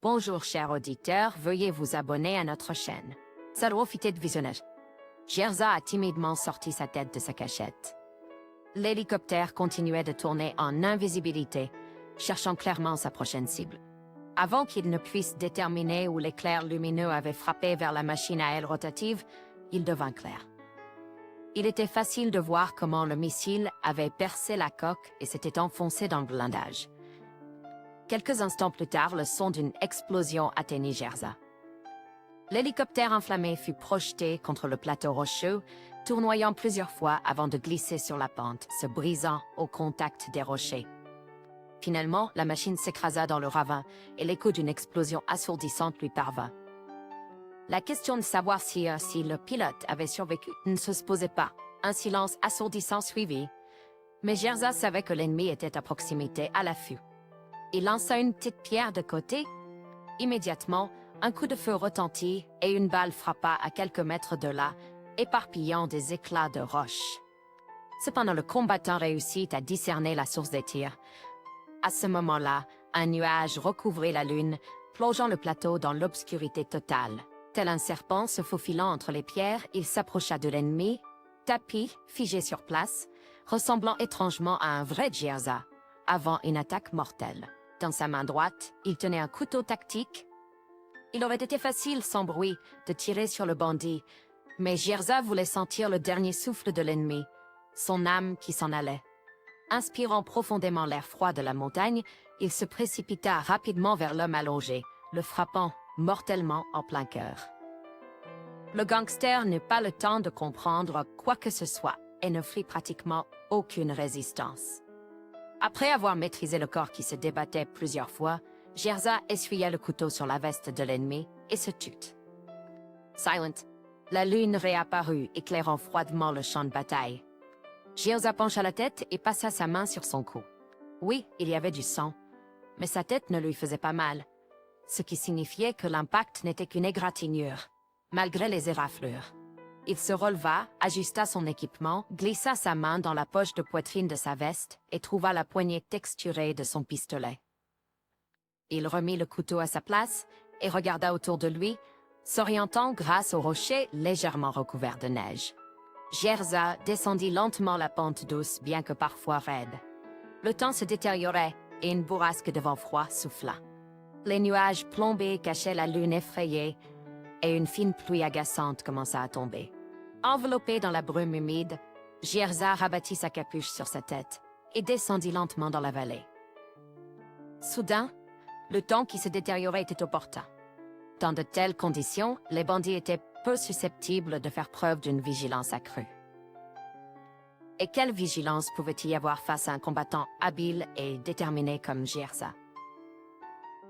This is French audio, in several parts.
Bonjour chers auditeurs, veuillez vous abonner à notre chaîne. Ça doit profiter de visionnage. Gerza a timidement sorti sa tête de sa cachette. L'hélicoptère continuait de tourner en invisibilité, cherchant clairement sa prochaine cible. Avant qu'il ne puisse déterminer où l'éclair lumineux avait frappé vers la machine à aile rotative, il devint clair. Il était facile de voir comment le missile avait percé la coque et s'était enfoncé dans le blindage. Quelques instants plus tard, le son d'une explosion atteignit Gerza. L'hélicoptère enflammé fut projeté contre le plateau rocheux, tournoyant plusieurs fois avant de glisser sur la pente, se brisant au contact des rochers. Finalement, la machine s'écrasa dans le ravin et l'écho d'une explosion assourdissante lui parvint. La question de savoir si le pilote avait survécu ne se posait pas. Un silence assourdissant suivit, mais Gerza savait que l'ennemi était à proximité, à l'affût. Il lança une petite pierre de côté. Immédiatement, un coup de feu retentit et une balle frappa à quelques mètres de là, éparpillant des éclats de roches. Cependant, le combattant réussit à discerner la source des tirs. À ce moment-là, un nuage recouvrit la lune, plongeant le plateau dans l'obscurité totale. Tel un serpent se faufilant entre les pierres, il s'approcha de l'ennemi, tapi, figé sur place, ressemblant étrangement à un vrai Gerza, avant une attaque mortelle. Dans sa main droite, il tenait un couteau tactique. Il aurait été facile, sans bruit, de tirer sur le bandit, mais Gerza voulait sentir le dernier souffle de l'ennemi, son âme qui s'en allait. Inspirant profondément l'air froid de la montagne, il se précipita rapidement vers l'homme allongé, le frappant mortellement en plein cœur. Le gangster n'eut pas le temps de comprendre quoi que ce soit et ne fit pratiquement aucune résistance. Après avoir maîtrisé le corps qui se débattait plusieurs fois, Gerza essuya le couteau sur la veste de l'ennemi et se tut. Silent. La lune réapparut, éclairant froidement le champ de bataille. Gerza pencha la tête et passa sa main sur son cou. Oui, il y avait du sang, mais sa tête ne lui faisait pas mal, ce qui signifiait que l'impact n'était qu'une égratignure, malgré les éraflures. Il se releva, ajusta son équipement, glissa sa main dans la poche de poitrine de sa veste et trouva la poignée texturée de son pistolet. Il remit le couteau à sa place et regarda autour de lui, s'orientant grâce au rocher légèrement recouvert de neige. Gerza descendit lentement la pente douce, bien que parfois raide. Le temps se détériorait et une bourrasque de vent froid souffla. Les nuages plombés cachaient la lune effrayée et une fine pluie agaçante commença à tomber. Enveloppé dans la brume humide, Gerza rabattit sa capuche sur sa tête et descendit lentement dans la vallée. Soudain, le temps qui se détériorait était opportun. Dans de telles conditions, les bandits étaient peu susceptibles de faire preuve d'une vigilance accrue. Et quelle vigilance pouvait-il y avoir face à un combattant habile et déterminé comme Gerza?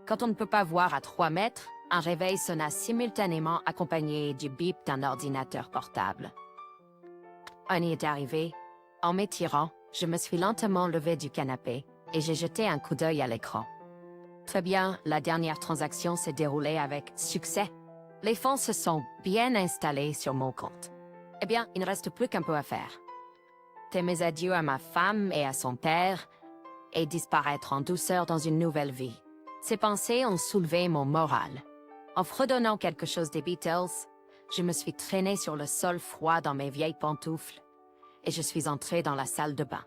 Quand on ne peut pas voir à 3 mètres, un réveil sonna simultanément accompagné du bip d'un ordinateur portable. On y est arrivé. En m'étirant, je me suis lentement levé du canapé et j'ai jeté un coup d'œil à l'écran. Très bien, la dernière transaction s'est déroulée avec succès. Les fonds se sont bien installés sur mon compte. Eh bien, il ne reste plus qu'un peu à faire. Fais mes adieux à ma femme et à son père et disparaître en douceur dans une nouvelle vie. Ces pensées ont soulevé mon moral. En fredonnant quelque chose des Beatles, je me suis traîné sur le sol froid dans mes vieilles pantoufles et je suis entré dans la salle de bain.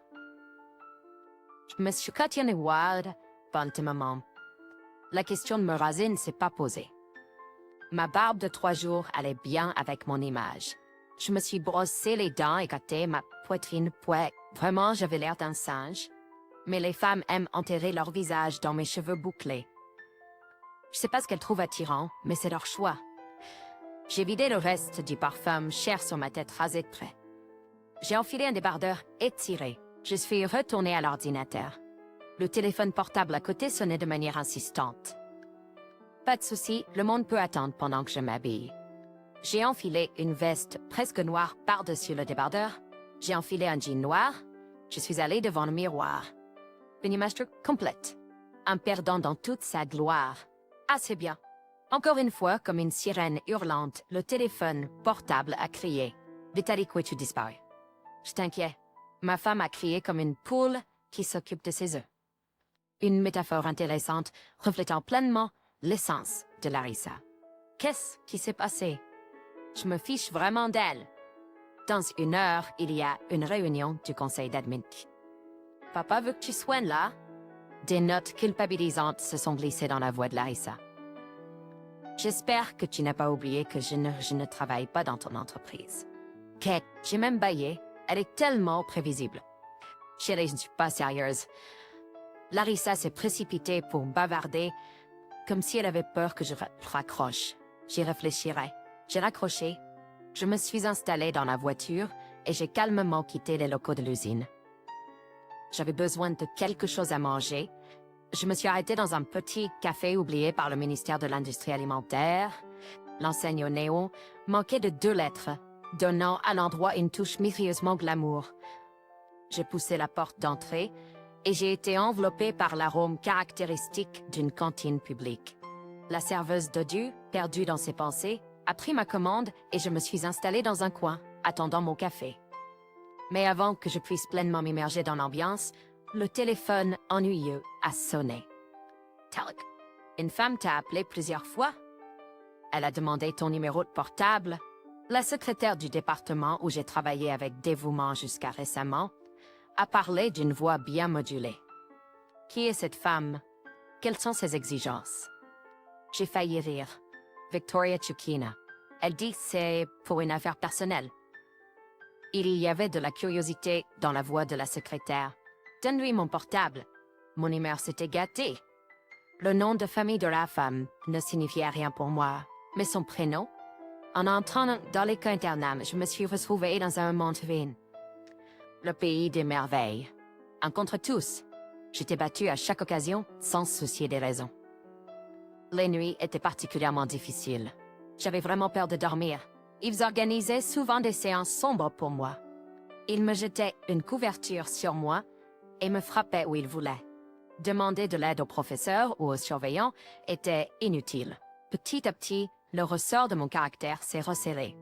Je me suis questionné bonnement. La question de me raser ne s'est pas posée. Ma barbe de 3 jours allait bien avec mon image. Je me suis brossé les dents et gâté ma poitrine. Vraiment, j'avais l'air d'un singe. Mais les femmes aiment enterrer leur visage dans mes cheveux bouclés. Je sais pas ce qu'elles trouvent attirant, mais c'est leur choix. J'ai vidé le reste du parfum cher sur ma tête rasée de près. J'ai enfilé un débardeur étiré. Je suis retourné à l'ordinateur. Le téléphone portable à côté sonnait de manière insistante. Pas de souci, le monde peut attendre pendant que je m'habille. J'ai enfilé une veste presque noire par-dessus le débardeur. J'ai enfilé un jean noir. Je suis allé devant le miroir. Une image complète. Un perdant dans toute sa gloire. Assez bien. Encore une fois, comme une sirène hurlante, le téléphone portable a crié. Vitalik, où es-tu disparu? Je t'inquiète. Ma femme a crié comme une poule qui s'occupe de ses œufs. Une métaphore intéressante, reflétant pleinement l'essence de Larissa. Qu'est-ce qui s'est passé? Je me fiche vraiment d'elle. Dans 1 heure, il y a une réunion du conseil d'admin. Papa veut que tu soignes là? Des notes culpabilisantes se sont glissées dans la voix de Larissa. J'espère que tu n'as pas oublié que je ne travaille pas dans ton entreprise. Kate, j'ai même baillé. Elle est tellement prévisible. Chérie, je ne suis pas sérieuse. Larissa s'est précipitée pour bavarder, comme si elle avait peur que je raccroche. J'y réfléchirai. J'ai raccroché. Je me suis installée dans la voiture et j'ai calmement quitté les locaux de l'usine. J'avais besoin de quelque chose à manger. Je me suis arrêtée dans un petit café oublié par le ministère de l'Industrie alimentaire. L'enseigne au néon manquait de 2 lettres, donnant à l'endroit une touche mystérieusement glamour. J'ai poussé la porte d'entrée et j'ai été enveloppée par l'arôme caractéristique d'une cantine publique. La serveuse Dodu, perdue dans ses pensées, a pris ma commande et je me suis installée dans un coin, attendant mon café. Mais avant que je puisse pleinement m'immerger dans l'ambiance, le téléphone ennuyeux a sonné. Talk. Une femme t'a appelé plusieurs fois? Elle a demandé ton numéro de portable. La secrétaire du département où j'ai travaillé avec dévouement jusqu'à récemment a parlé d'une voix bien modulée. Qui est cette femme? Quelles sont ses exigences? J'ai failli rire. Victoria Chukina. Elle dit c'est pour une affaire personnelle. Il y avait de la curiosité dans la voix de la secrétaire. Donne-lui mon portable. Mon humeur s'était gâtée. Le nom de famille de la femme ne signifiait rien pour moi, mais son prénom? En entrant dans l'école internat, je me suis retrouvée dans un monde vain. Le pays des merveilles. Un contre tous. J'étais battue à chaque occasion, sans soucier des raisons. Les nuits étaient particulièrement difficiles. J'avais vraiment peur de dormir. Ils organisaient souvent des séances sombres pour moi. Ils me jetaient une couverture sur moi et me frappaient où ils voulaient. Demander de l'aide au professeur ou aux surveillants était inutile. Petit à petit, le ressort de mon caractère s'est resserré.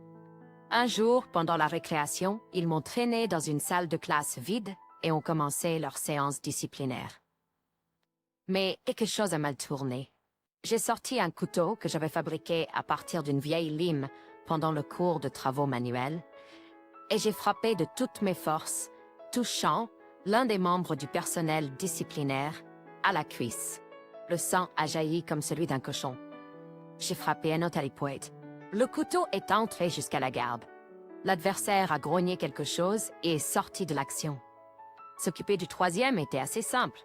Un jour, pendant la récréation, ils m'ont traîné dans une salle de classe vide et ont commencé leur séance disciplinaire. Mais quelque chose a mal tourné. J'ai sorti un couteau que j'avais fabriqué à partir d'une vieille lime pendant le cours de travaux manuels, et j'ai frappé de toutes mes forces, touchant l'un des membres du personnel disciplinaire à la cuisse. Le sang a jailli comme celui d'un cochon. J'ai frappé un autre à l'épaule. Le couteau est entré jusqu'à la garde. L'adversaire a grogné quelque chose et est sorti de l'action. S'occuper du 3e était assez simple.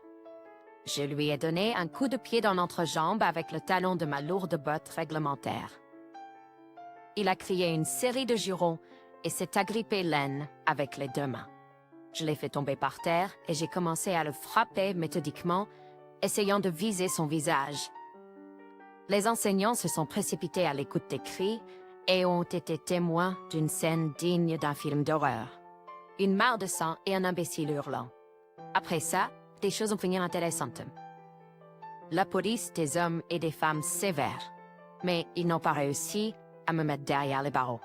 Je lui ai donné un coup de pied dans l'entrejambe avec le talon de ma lourde botte réglementaire. Il a crié une série de jurons et s'est agrippé l'aine avec les 2 mains. Je l'ai fait tomber par terre et j'ai commencé à le frapper méthodiquement, essayant de viser son visage. Les enseignants se sont précipités à l'écoute des cris et ont été témoins d'une scène digne d'un film d'horreur. Une mare de sang et un imbécile hurlant. Après ça, des choses ont fini intéressantes. La police des hommes et des femmes sévères, mais ils n'ont pas réussi à me mettre derrière les barreaux.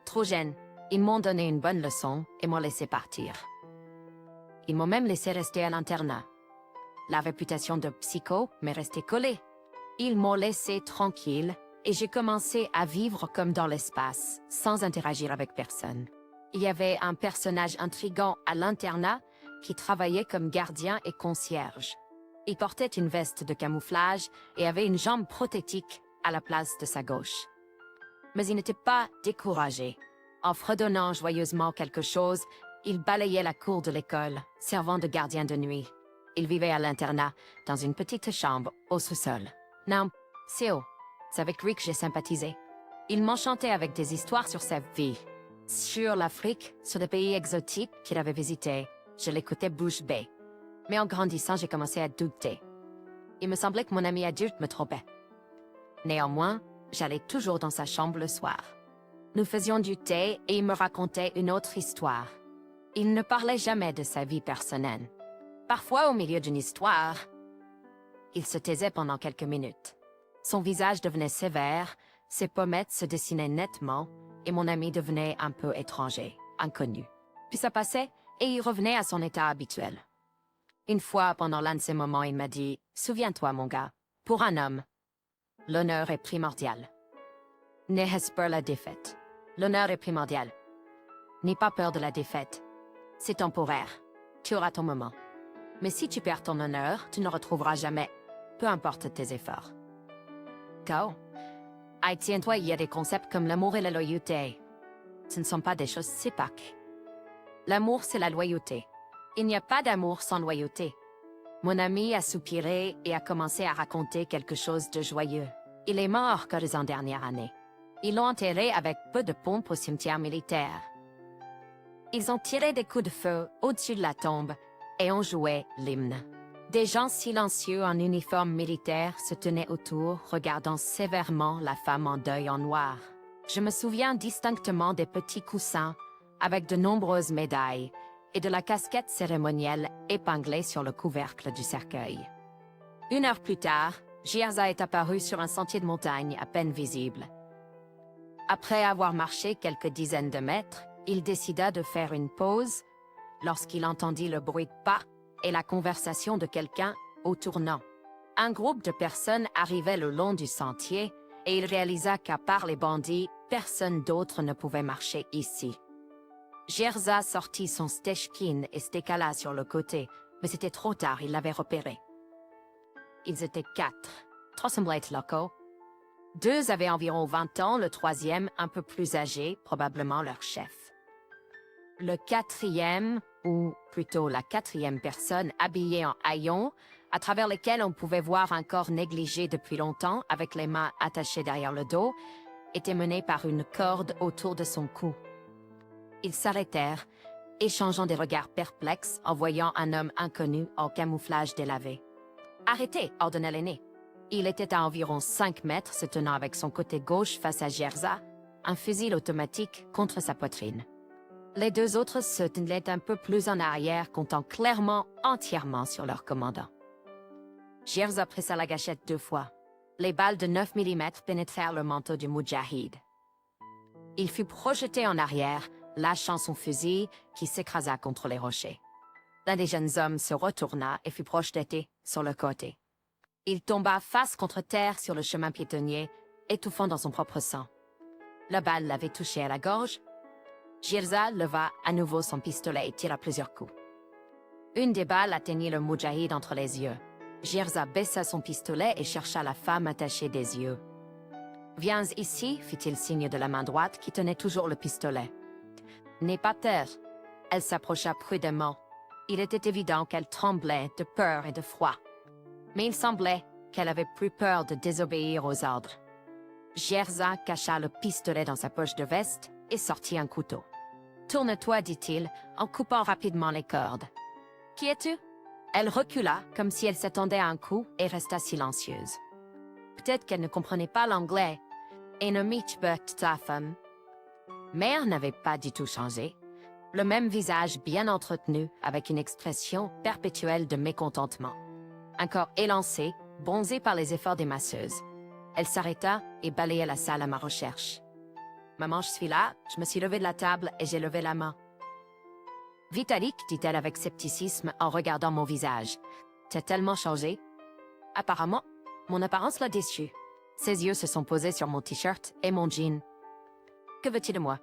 Trop jeune, ils m'ont donné une bonne leçon et m'ont laissé partir. Ils m'ont même laissé rester à l'internat. La réputation de psycho m'est restée collée. Ils m'ont laissé tranquille et j'ai commencé à vivre comme dans l'espace, sans interagir avec personne. Il y avait un personnage intrigant à l'internat qui travaillait comme gardien et concierge. Il portait une veste de camouflage et avait une jambe prothétique à la place de sa gauche. Mais il n'était pas découragé. En fredonnant joyeusement quelque chose, il balayait la cour de l'école, servant de gardien de nuit. Il vivait à l'internat, dans une petite chambre, au sous-sol. Non, c'est avec lui que j'ai sympathisé. Il m'enchantait avec des histoires sur sa vie. Sur l'Afrique, sur des pays exotiques qu'il avait visités, je l'écoutais bouche bée. Mais en grandissant, j'ai commencé à douter. Il me semblait que mon ami adulte me trompait. Néanmoins, j'allais toujours dans sa chambre le soir. Nous faisions du thé et il me racontait une autre histoire. Il ne parlait jamais de sa vie personnelle. Parfois, au milieu d'une histoire, il se taisait pendant quelques minutes. Son visage devenait sévère, ses pommettes se dessinaient nettement, et mon ami devenait un peu étranger, inconnu. Puis ça passait, et il revenait à son état habituel. Une fois, pendant l'un de ces moments, il m'a dit « Souviens-toi, mon gars, pour un homme, L'honneur est primordial. N'aie peur de la défaite. L'honneur est primordial. N'aie pas peur de la défaite. C'est temporaire. Tu auras ton moment. Mais si tu perds ton honneur, tu ne le retrouveras jamais, peu importe tes efforts. Go. Tiens-toi, il y a des concepts comme l'amour et la loyauté. Ce ne sont pas des choses séparées. L'amour, c'est la loyauté. Il n'y a pas d'amour sans loyauté. Mon ami a soupiré et a commencé à raconter quelque chose de joyeux. Il est mort quelques dernières années. Ils l'ont enterré avec peu de pompe au cimetière militaire. Ils ont tiré des coups de feu au-dessus de la tombe et ont joué l'hymne. Des gens silencieux en uniforme militaire se tenaient autour, regardant sévèrement la femme en deuil en noir. Je me souviens distinctement des petits coussins avec de nombreuses médailles et de la casquette cérémonielle épinglée sur le couvercle du cercueil. 1 heure plus tard, Jirza est apparu sur un sentier de montagne à peine visible. Après avoir marché quelques dizaines de mètres, il décida de faire une pause lorsqu'il entendit le bruit de pas et la conversation de quelqu'un au tournant. Un groupe de personnes arrivait le long du sentier et il réalisa qu'à part les bandits, personne d'autre ne pouvait marcher ici. Jirza sortit son stechkin et stekala sur le côté, mais c'était trop tard, il l'avait repéré. Ils étaient 4. 3 semblaient être locaux. 2 avaient environ 20 ans, le 3e un peu plus âgé, probablement leur chef. Le 4e, ou plutôt la 4e personne habillée en haillons, à travers lesquels on pouvait voir un corps négligé depuis longtemps avec les mains attachées derrière le dos, était mené par une corde autour de son cou. Ils s'arrêtèrent, échangeant des regards perplexes en voyant un homme inconnu en camouflage délavé. « Arrêtez !» ordonna l'aîné. Il était à environ 5 mètres, se tenant avec son côté gauche face à Jirza, un fusil automatique contre sa poitrine. Les 2 autres se tenaient un peu plus en arrière, comptant clairement entièrement sur leur commandant. Jirza pressa la gâchette 2 fois. Les balles de 9 mm pénétrèrent le manteau du Moudjahid. Il fut projeté en arrière, lâchant son fusil qui s'écrasa contre les rochers. L'un des jeunes hommes se retourna et fut projeté sur le côté. Il tomba face contre terre sur le chemin piétonnier, étouffant dans son propre sang. La balle l'avait touché à la gorge. Jirza leva à nouveau son pistolet et tira plusieurs coups. Une des balles atteignit le Moudjahid entre les yeux. Jirza baissa son pistolet et chercha la femme attachée des yeux. « Viens ici » fit-il signe de la main droite qui tenait toujours le pistolet. « N'aie pas peur. » Elle s'approcha prudemment. Il était évident qu'elle tremblait de peur et de froid. Mais il semblait qu'elle avait plus peur de désobéir aux ordres. Jirza cacha le pistolet dans sa poche de veste et sortit un couteau. « Tourne-toi » dit-il, en coupant rapidement les cordes. « Qui es-tu » Elle recula, comme si elle s'attendait à un coup, et resta silencieuse. Peut-être qu'elle ne comprenait pas l'anglais. « ta femme. » Mère n'avait pas du tout changé. Le même visage bien entretenu, avec une expression perpétuelle de mécontentement. Un corps élancé, bronzé par les efforts des masseuses. Elle s'arrêta et balayait la salle à ma recherche. « Maman, je suis là. » Je me suis levée de la table et j'ai levé la main. « Vitalik, » dit-elle avec scepticisme en regardant mon visage. « T'as tellement changé. » Apparemment, mon apparence l'a déçue. Ses yeux se sont posés sur mon t-shirt et mon jean. « Que veux-tu de moi ?»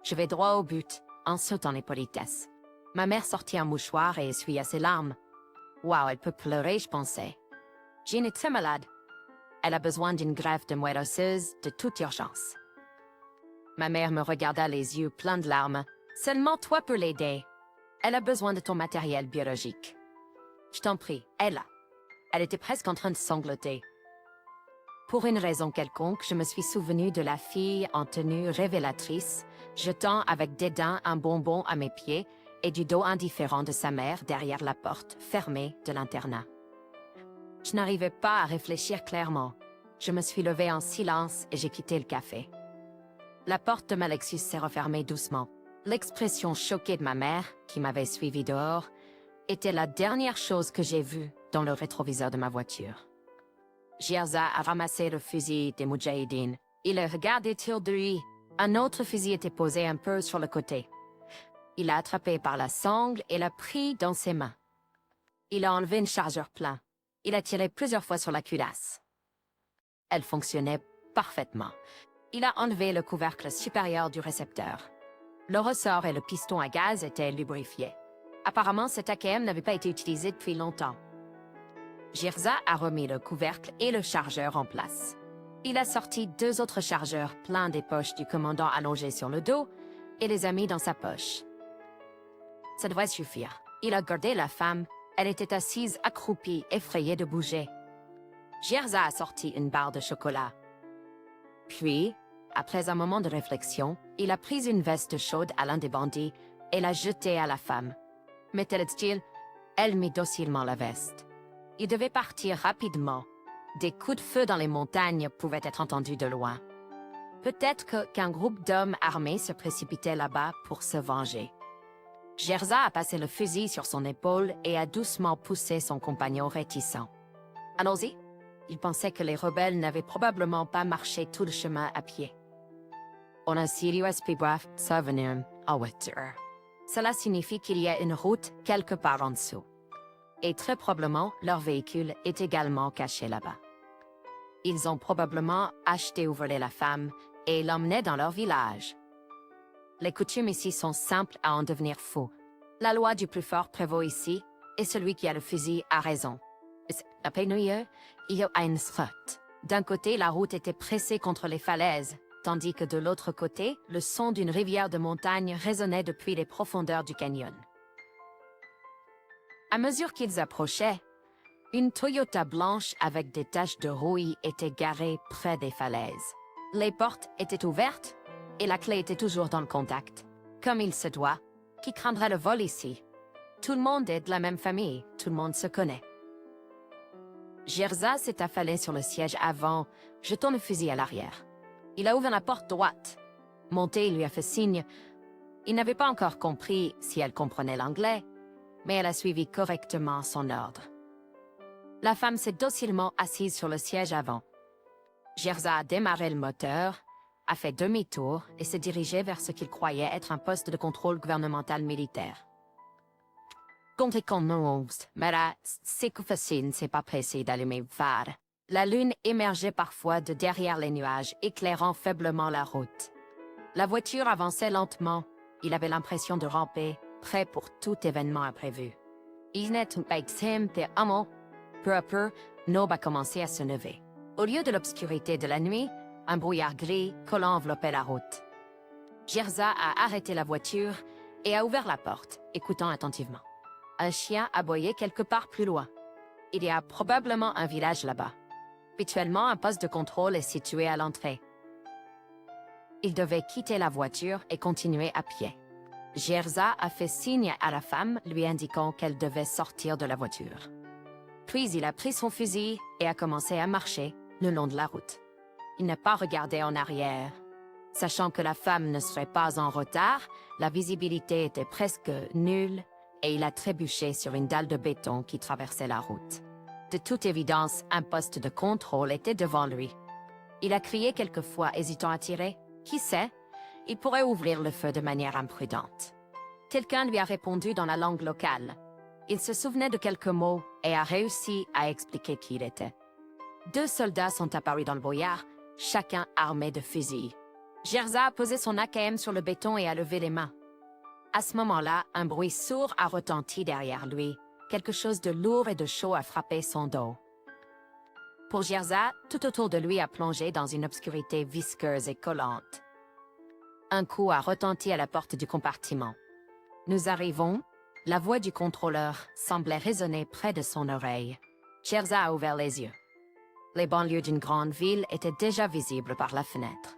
Je vais droit au but, en sautant les politesses. Ma mère sortit un mouchoir et essuya ses larmes. Waouh, elle peut pleurer, je pensais. Jean est très malade. Elle a besoin d'une greffe de moelle osseuse de toute urgence. Ma mère me regarda les yeux pleins de larmes. Seulement toi peux l'aider. Elle a besoin de ton matériel biologique. Je t'en prie, elle a. Elle était presque en train de sangloter. Pour une raison quelconque, je me suis souvenu de la fille en tenue révélatrice, jetant avec dédain un bonbon à mes pieds et du dos indifférent de sa mère derrière la porte fermée de l'internat. Je n'arrivais pas à réfléchir clairement. Je me suis levée en silence et j'ai quitté le café. La porte de ma Lexus s'est refermée doucement. L'expression choquée de ma mère, qui m'avait suivi dehors, était la dernière chose que j'ai vue dans le rétroviseur de ma voiture. Jirza a ramassé le fusil des Moudjahidines. Il le regardait autour de lui. Un autre fusil était posé un peu sur le côté. Il l'a attrapé par la sangle et l'a pris dans ses mains. Il a enlevé un chargeur plein. Il a tiré plusieurs fois sur la culasse. Elle fonctionnait parfaitement. Il a enlevé le couvercle supérieur du récepteur. Le ressort et le piston à gaz étaient lubrifiés. Apparemment, cet AKM n'avait pas été utilisé depuis longtemps. Jirza a remis le couvercle et le chargeur en place. Il a sorti 2 autres chargeurs pleins des poches du commandant allongés sur le dos et les a mis dans sa poche. Ça devrait suffire. Il a gardé la femme. Elle était assise, accroupie, effrayée de bouger. Jirza a sorti une barre de chocolat. Puis, après un moment de réflexion, il a pris une veste chaude à l'un des bandits et l'a jetée à la femme. Mettait-il, elle mit docilement la veste. Il devait partir rapidement. Des coups de feu dans les montagnes pouvaient être entendus de loin. Peut-être qu'un groupe d'hommes armés se précipitait là-bas pour se venger. Jirza a passé le fusil sur son épaule et a doucement poussé son compagnon réticent. « Allons-y !» Il pensait que les rebelles n'avaient probablement pas marché tout le chemin à pied. On a USB bref, ça venir à voiture. Cela signifie qu'il y a une route quelque part en dessous. Et très probablement, leur véhicule est également caché là-bas. Ils ont probablement acheté ou volé la femme et l'emmenaient dans leur village. Les coutumes ici sont simples à en devenir fou. La loi du plus fort prévaut ici, et celui qui a le fusil a raison. À Pénouilleux, il y a une strut. D'un côté, la route était pressée contre les falaises, tandis que de l'autre côté, le son d'une rivière de montagne résonnait depuis les profondeurs du canyon. À mesure qu'ils approchaient, une Toyota blanche avec des taches de rouille était garée près des falaises. Les portes étaient ouvertes et la clé était toujours dans le contact. Comme il se doit, qui craindrait le vol ici? Tout le monde est de la même famille, tout le monde se connaît. Jirza s'est affalé sur le siège avant, jetant le fusil à l'arrière. Il a ouvert la porte droite. Monté lui a fait signe. Il n'avait pas encore compris si elle comprenait l'anglais, mais elle a suivi correctement son ordre. La femme s'est docilement assise sur le siège avant. Jirza a démarré le moteur, a fait demi-tour et s'est dirigé vers ce qu'il croyait être un poste de contrôle gouvernemental militaire. Comptez qu'on nous, mais là, c'est que facile, c'est pas pressé d'allumer phare. La lune émergeait parfois de derrière les nuages, éclairant faiblement la route. La voiture avançait lentement. Il avait l'impression de ramper, prêt pour tout événement imprévu. Il n'est pas simple et amant. Peu à peu, l'aube a commencé à se lever. Au lieu de l'obscurité de la nuit, un brouillard gris collant enveloppait la route. Jirza a arrêté la voiture et a ouvert la porte, écoutant attentivement. Un chien aboyait quelque part plus loin. Il y a probablement un village là-bas. Habituellement, un poste de contrôle est situé à l'entrée. Il devait quitter la voiture et continuer à pied. Jirza a fait signe à la femme, lui indiquant qu'elle devait sortir de la voiture. Puis il a pris son fusil et a commencé à marcher le long de la route. Il n'a pas regardé en arrière. Sachant que la femme ne serait pas en retard, la visibilité était presque nulle et il a trébuché sur une dalle de béton qui traversait la route. De toute évidence, un poste de contrôle était devant lui. Il a crié quelquefois, hésitant à tirer. Qui sait? Il pourrait ouvrir le feu de manière imprudente. Quelqu'un lui a répondu dans la langue locale. Il se souvenait de quelques mots et a réussi à expliquer qui il était. 2 soldats sont apparus dans le brouillard, chacun armé de fusils. Jirza a posé son AKM sur le béton et a levé les mains. À ce moment-là, un bruit sourd a retenti derrière lui. Quelque chose de lourd et de chaud a frappé son dos. Pour Jirza, tout autour de lui a plongé dans une obscurité visqueuse et collante. Un coup a retenti à la porte du compartiment. Nous arrivons. La voix du contrôleur semblait résonner près de son oreille. Jirza a ouvert les yeux. Les banlieues d'une grande ville étaient déjà visibles par la fenêtre.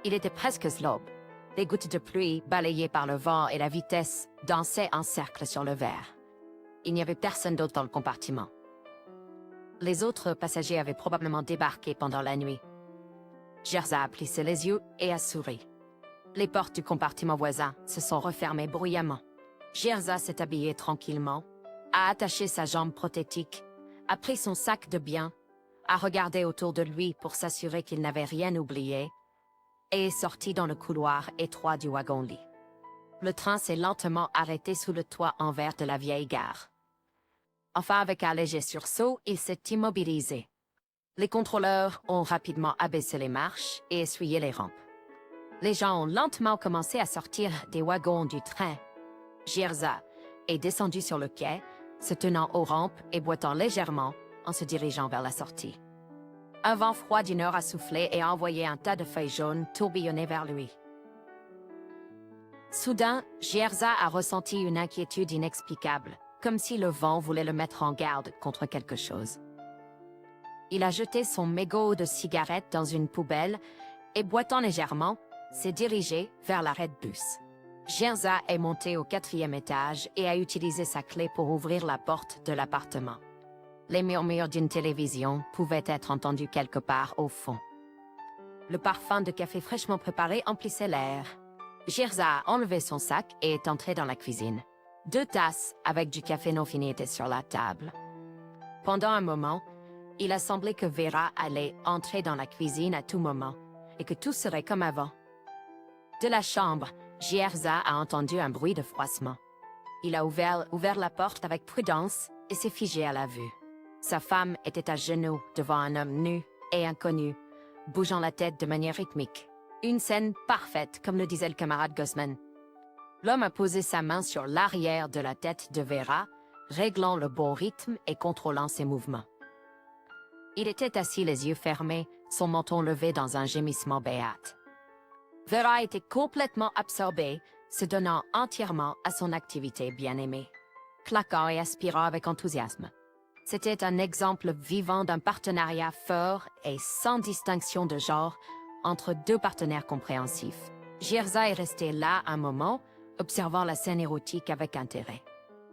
Il était presque l'aube. Les gouttes de pluie, balayées par le vent et la vitesse, dansaient en cercle sur le verre. Il n'y avait personne d'autre dans le compartiment. Les autres passagers avaient probablement débarqué pendant la nuit. Jirza a plissé les yeux et a souri. Les portes du compartiment voisin se sont refermées bruyamment. Jirza s'est habillé tranquillement, a attaché sa jambe prothétique, a pris son sac de biens, a regardé autour de lui pour s'assurer qu'il n'avait rien oublié, et est sorti dans le couloir étroit du wagon-lit. Le train s'est lentement arrêté sous le toit en verre de la vieille gare. Enfin, avec un léger sursaut, il s'est immobilisé. Les contrôleurs ont rapidement abaissé les marches et essuyé les rampes. Les gens ont lentement commencé à sortir des wagons du train. Jirza est descendu sur le quai, se tenant aux rampes et boitant légèrement en se dirigeant vers la sortie. Un vent froid du nord a soufflé et a envoyé un tas de feuilles jaunes tourbillonner vers lui. Soudain, Jirza a ressenti une inquiétude inexplicable, comme si le vent voulait le mettre en garde contre quelque chose. Il a jeté son mégot de cigarette dans une poubelle et, boitant légèrement, s'est dirigé vers l'arrêt de bus. Jirza est monté au 4e étage et a utilisé sa clé pour ouvrir la porte de l'appartement. Les murmures d'une télévision pouvaient être entendus quelque part au fond. Le parfum de café fraîchement préparé emplissait l'air. Jirza a enlevé son sac et est entré dans la cuisine. 2 tasses avec du café non fini étaient sur la table. Pendant un moment, il a semblé que Vera allait entrer dans la cuisine à tout moment et que tout serait comme avant. De la chambre, Jirza a entendu un bruit de froissement. Il a ouvert la porte avec prudence et s'est figé à la vue. Sa femme était à genoux devant un homme nu et inconnu, bougeant la tête de manière rythmique. Une scène parfaite, comme le disait le camarade Gosman. L'homme a posé sa main sur l'arrière de la tête de Vera, réglant le bon rythme et contrôlant ses mouvements. Il était assis les yeux fermés, son menton levé dans un gémissement béat. Vera était complètement absorbée, se donnant entièrement à son activité bien-aimée, claquant et aspirant avec enthousiasme. C'était un exemple vivant d'un partenariat fort et sans distinction de genre entre 2 partenaires compréhensifs. Jirza est resté là un moment, observant la scène érotique avec intérêt.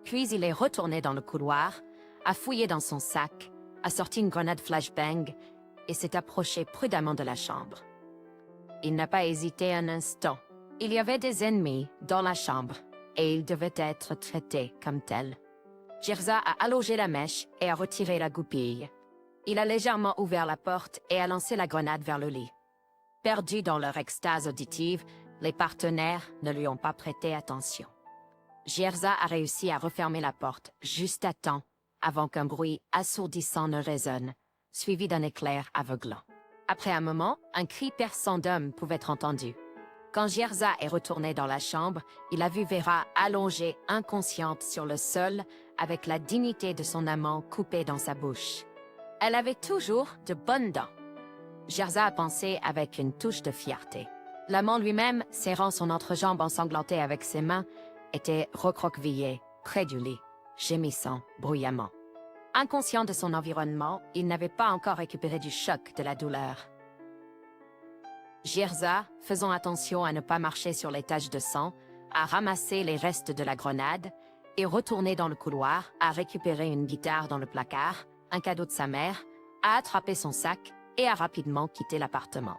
Puis il est retourné dans le couloir, a fouillé dans son sac, a sorti une grenade flashbang et s'est approché prudemment de la chambre. Il n'a pas hésité un instant. Il y avait des ennemis dans la chambre et ils devaient être traités comme tels. Jirza a allongé la mèche et a retiré la goupille. Il a légèrement ouvert la porte et a lancé la grenade vers le lit. Perdus dans leur extase auditive, les partenaires ne lui ont pas prêté attention. Jirza a réussi à refermer la porte juste à temps avant qu'un bruit assourdissant ne résonne, suivi d'un éclair aveuglant. Après un moment, un cri perçant d'homme pouvait être entendu. Quand Jirza est retourné dans la chambre, il a vu Vera allongée inconsciente sur le sol avec la dignité de son amant coupée dans sa bouche. Elle avait toujours de bonnes dents. Jirza a pensé avec une touche de fierté. L'amant lui-même, serrant son entrejambe ensanglantée avec ses mains, était recroquevillé près du lit, gémissant bruyamment. Inconscient de son environnement, il n'avait pas encore récupéré du choc de la douleur. Jirza, faisant attention à ne pas marcher sur les taches de sang, a ramassé les restes de la grenade et retourné dans le couloir, a récupéré une guitare dans le placard, un cadeau de sa mère, a attrapé son sac et a rapidement quitté l'appartement.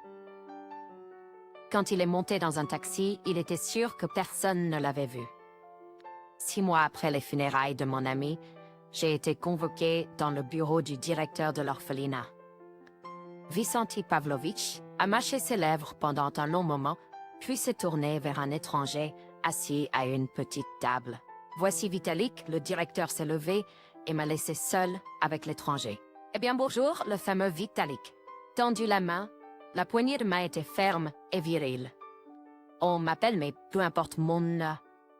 Quand il est monté dans un taxi, il était sûr que personne ne l'avait vu. 6 mois après les funérailles de mon ami, j'ai été convoqué dans le bureau du directeur de l'orphelinat. Vicenti Pavlovitch a mâché ses lèvres pendant un long moment, puis s'est tourné vers un étranger assis à une petite table. Voici Vitalik, le directeur s'est levé et m'a laissé seul avec l'étranger. Eh bien bonjour, le fameux Vitalik. Tendu la main, la poignée de main était ferme et virile. On m'appelle, mais peu importe mon...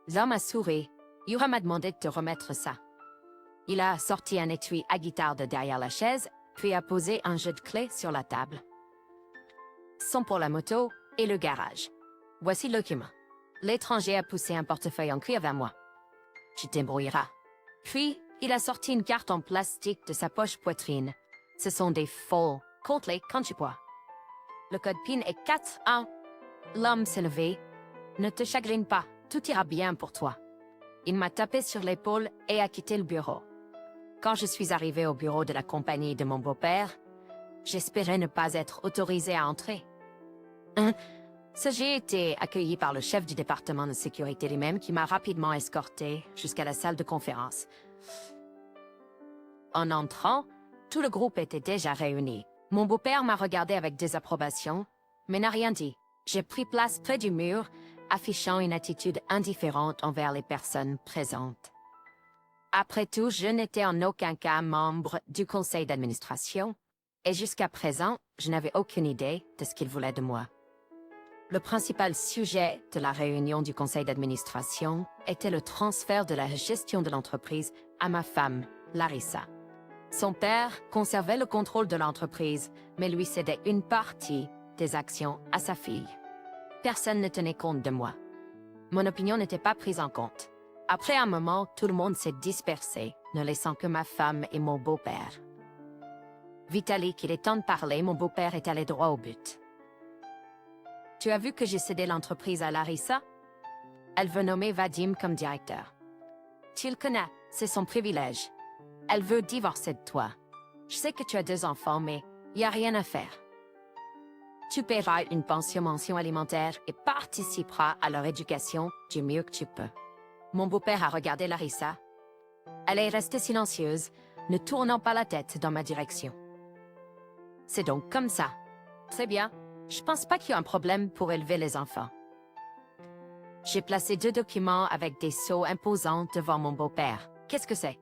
L'homme a souri. Yura m'a demandé de te remettre ça. Il a sorti un étui à guitare de derrière la chaise, puis a posé un jeu de clés sur la table. Sont pour la moto et le garage. Voici le document. L'étranger a poussé un portefeuille en cuir vers moi. Tu t'embrouilleras. Puis, il a sorti une carte en plastique de sa poche poitrine. Ce sont des faux. Compte-les quand tu peux. Le code PIN est 4-1. L'homme s'est levé. Ne te chagrine pas, tout ira bien pour toi. Il m'a tapé sur l'épaule et a quitté le bureau. Quand je suis arrivé au bureau de la compagnie de mon beau-père, j'espérais ne pas être autorisé à entrer. J'ai été accueilli par le chef du département de sécurité lui-même qui m'a rapidement escorté jusqu'à la salle de conférence. En entrant, tout le groupe était déjà réuni. Mon beau-père m'a regardé avec désapprobation, mais n'a rien dit. J'ai pris place près du mur, affichant une attitude indifférente envers les personnes présentes. Après tout, je n'étais en aucun cas membre du conseil d'administration, Et jusqu'à présent, je n'avais aucune idée de ce qu'il voulait de moi. Le principal sujet de la réunion du conseil d'administration était le transfert de la gestion de l'entreprise à ma femme, Larissa. Son père conservait le contrôle de l'entreprise, mais lui cédait une partie des actions à sa fille. Personne ne tenait compte de moi. Mon opinion n'était pas prise en compte. Après un moment, tout le monde s'est dispersé, ne laissant que ma femme et mon beau-père. Vitalik, qu'il est temps de parler, mon beau-père est allé droit au but. Tu as vu que j'ai cédé l'entreprise à Larissa? Elle veut nommer Vadim comme directeur. Tu le connais, c'est son privilège. Elle veut divorcer de toi. Je sais que tu as 2 enfants, mais il n'y a rien à faire. Tu paieras une pension alimentaire et participeras à leur éducation du mieux que tu peux. Mon beau-père a regardé Larissa. Elle est restée silencieuse, ne tournant pas la tête dans ma direction. C'est donc comme ça. Très bien. Je pense pas qu'il y ait un problème pour élever les enfants. J'ai placé 2 documents avec des sceaux imposants devant mon beau-père. Qu'est-ce que c'est?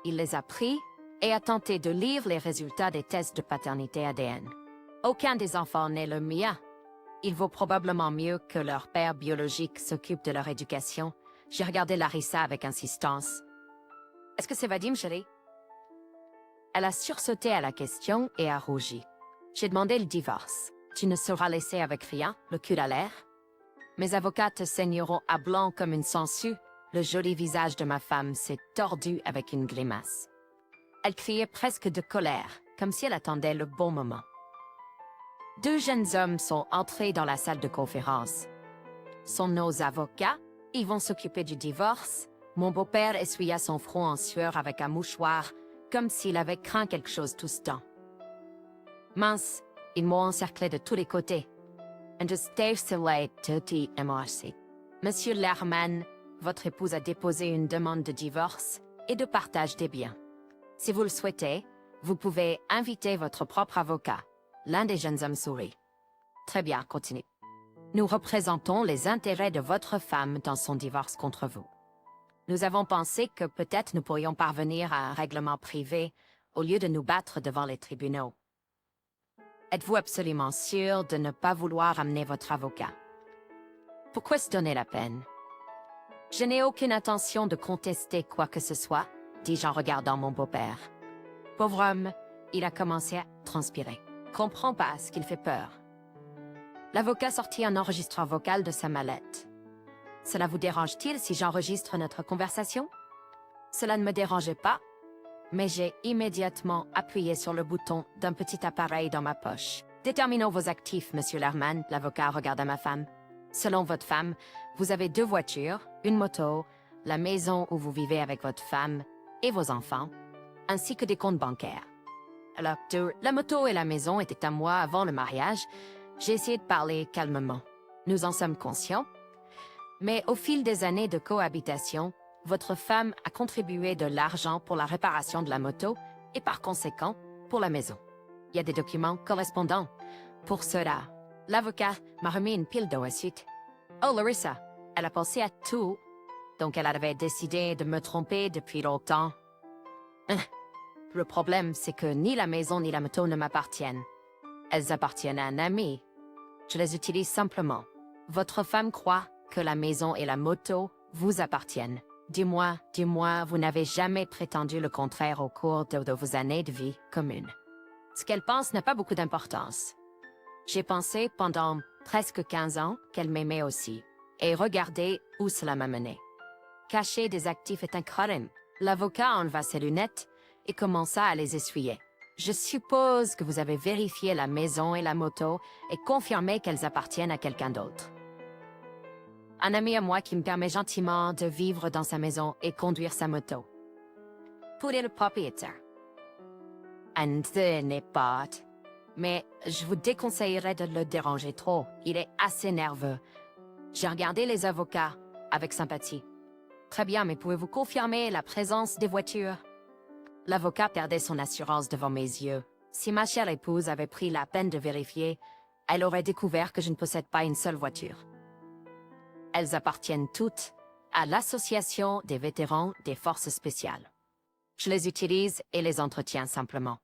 Il les a pris et a tenté de lire les résultats des tests de paternité ADN. Aucun des enfants n'est le mien. Il vaut probablement mieux que leur père biologique s'occupe de leur éducation. J'ai regardé Larissa avec insistance. Est-ce que c'est Vadim, chérie? Elle a sursauté à la question et a rougi. J'ai demandé le divorce. Tu ne seras laissé avec rien, le cul à l'air. Mes avocats te saigneront à blanc comme une sangsue. Le joli visage de ma femme s'est tordu avec une grimace. Elle criait presque de colère, comme si elle attendait le bon moment. 2 jeunes hommes sont entrés dans la salle de conférence. Sont nos avocats, ils vont s'occuper du divorce. Mon beau-père essuya son front en sueur avec un mouchoir, comme s'il avait craint quelque chose tout ce temps. Mince, ils m'ont encerclé de tous les côtés. Monsieur Lerman, votre épouse a déposé une demande de divorce et de partage des biens. Si vous le souhaitez, vous pouvez inviter votre propre avocat. L'un des jeunes hommes sourit. Très bien, continue. Nous représentons les intérêts de votre femme dans son divorce contre vous. Nous avons pensé que peut-être nous pourrions parvenir à un règlement privé au lieu de nous battre devant les tribunaux. Êtes-vous absolument sûr de ne pas vouloir amener votre avocat? Pourquoi se donner la peine? Je n'ai aucune intention de contester quoi que ce soit, dis-je en regardant mon beau-père. Pauvre homme, il a commencé à transpirer. Comprends pas ce qu'il fait peur. L'avocat sortit un enregistreur vocal de sa mallette. Cela vous dérange-t-il si j'enregistre notre conversation? Cela ne me dérangeait pas, mais j'ai immédiatement appuyé sur le bouton d'un petit appareil dans ma poche. Déterminons vos actifs, monsieur Lerman, l'avocat regarda ma femme. Selon votre femme, vous avez 2 voitures, une moto, la maison où vous vivez avec votre femme et vos enfants, ainsi que des comptes bancaires. Alors, la moto et la maison étaient à moi avant le mariage. J'ai essayé de parler calmement. Nous en sommes conscients. Mais au fil des années de cohabitation, votre femme a contribué de l'argent pour la réparation de la moto et par conséquent, pour la maison. Il y a des documents correspondants. Pour cela, l'avocat m'a remis une pile d'eau ensuite. Oh, Larissa, elle a pensé à tout. Donc elle avait décidé de me tromper depuis longtemps. Le problème, c'est que ni la maison ni la moto ne m'appartiennent. Elles appartiennent à un ami. Je les utilise simplement. Votre femme croit que la maison et la moto vous appartiennent. Dis-moi, vous n'avez jamais prétendu le contraire au cours de vos années de vie commune. Ce qu'elle pense n'a pas beaucoup d'importance. J'ai pensé pendant presque 15 ans qu'elle m'aimait aussi. Et regardez où cela m'a mené. Cacher des actifs est un crime. L'avocat enleva ses lunettes et commença à les essuyer. Je suppose que vous avez vérifié la maison et la moto et confirmé qu'elles appartiennent à quelqu'un d'autre. Un ami à moi qui me permet gentiment de vivre dans sa maison et conduire sa moto. Pour le propriétaire. And ce n'est pas. Mais je vous déconseillerais de le déranger trop. Il est assez nerveux. J'ai regardé les avocats avec sympathie. Très bien, mais pouvez-vous confirmer la présence des voitures? L'avocat perdait son assurance devant mes yeux. Si ma chère épouse avait pris la peine de vérifier, elle aurait découvert que je ne possède pas une seule voiture. Elles appartiennent toutes à l'Association des vétérans des forces spéciales. Je les utilise et les entretiens simplement.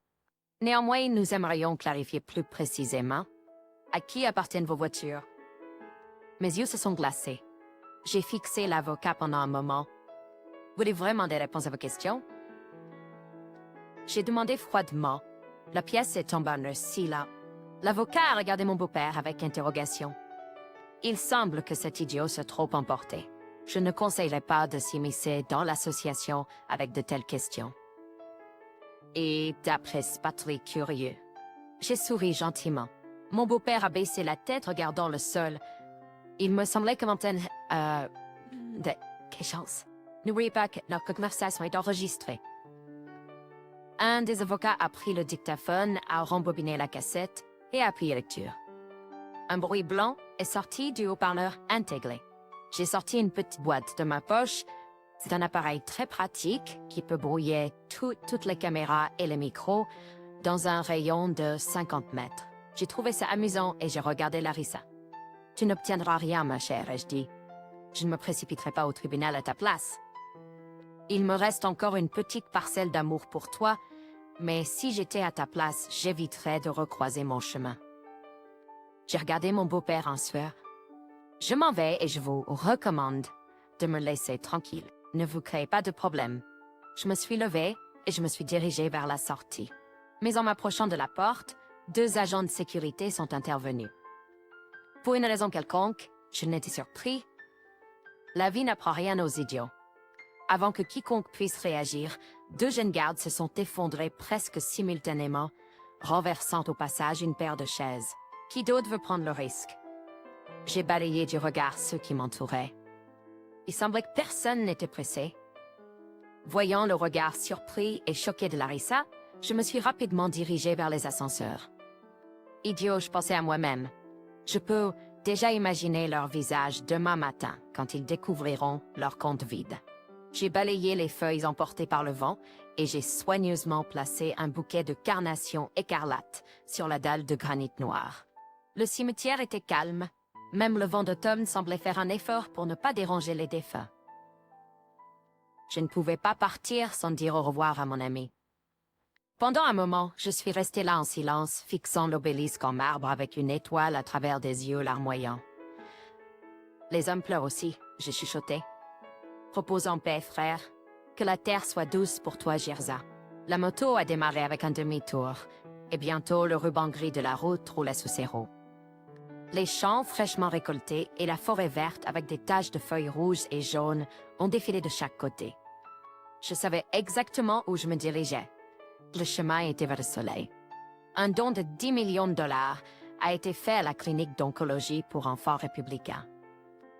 Néanmoins, nous aimerions clarifier plus précisément à qui appartiennent vos voitures. Mes yeux se sont glacés. J'ai fixé l'avocat pendant un moment. Voulez-vous vraiment des réponses à vos questions? J'ai demandé froidement. La pièce est tombée en si là. L'avocat a regardé mon beau-père avec interrogation. Il semble que cet idiot soit trop emporté. Je ne conseillerais pas de s'immiscer dans l'association avec de telles questions. Et d'après ce patrie curieux, j'ai souri gentiment. Mon beau-père a baissé la tête regardant le sol. Il me semblait que Montaigne... Quelle chance. N'oubliez pas que notre conversation est enregistrée. Un des avocats a pris le dictaphone, a rembobiné la cassette et a appuyé lecture. Un bruit blanc est sorti du haut-parleur intégré. J'ai sorti une petite boîte de ma poche. C'est un appareil très pratique qui peut brouiller toutes les caméras et les micros dans un rayon de 50 mètres. J'ai trouvé ça amusant et j'ai regardé Larissa. « Tu n'obtiendras rien, ma chère, ai-je dit. Je ne me précipiterai pas au tribunal à ta place. Il me reste encore une petite parcelle d'amour pour toi, mais si j'étais à ta place, j'éviterais de recroiser mon chemin. » J'ai regardé mon beau-père en sueur. « Je m'en vais et je vous recommande de me laisser tranquille. Ne vous créez pas de problème. » Je me suis levée et je me suis dirigée vers la sortie. Mais en m'approchant de la porte, 2 agents de sécurité sont intervenus. Pour une raison quelconque, je n'étais surpris. La vie n'apprend rien aux idiots. Avant que quiconque puisse réagir, 2 jeunes gardes se sont effondrés presque simultanément, renversant au passage une paire de chaises. Qui d'autre veut prendre le risque? J'ai balayé du regard ceux qui m'entouraient. Il semblait que personne n'était pressé. Voyant le regard surpris et choqué de Larissa, je me suis rapidement dirigée vers les ascenseurs. Idiot, je pensais à moi-même. Je peux déjà imaginer leur visage demain matin quand ils découvriront leur compte vide. J'ai balayé les feuilles emportées par le vent et j'ai soigneusement placé un bouquet de carnations écarlates sur la dalle de granit noir. Le cimetière était calme. Même le vent d'automne semblait faire un effort pour ne pas déranger les défunts. Je ne pouvais pas partir sans dire au revoir à mon ami. Pendant un moment, je suis restée là en silence, fixant l'obélisque en marbre avec une étoile à travers des yeux larmoyants. Les hommes pleurent aussi, j'ai chuchoté. Repose en paix, frère. Que la terre soit douce pour toi, Gerza. La moto a démarré avec un demi-tour, et bientôt le ruban gris de la route roulait sous ses roues. Les champs fraîchement récoltés et la forêt verte avec des taches de feuilles rouges et jaunes ont défilé de chaque côté. Je savais exactement où je me dirigeais. Le chemin était vers le soleil. Un don de 10 millions de dollars a été fait à la clinique d'oncologie pour enfants républicains.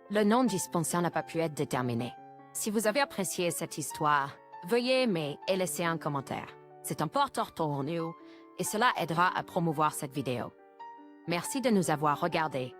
Le nom du sponsor n'a pas pu être déterminé. Si vous avez apprécié cette histoire, veuillez aimer et laisser un commentaire. C'est important pour nous et cela aidera à promouvoir cette vidéo. Merci de nous avoir regardés.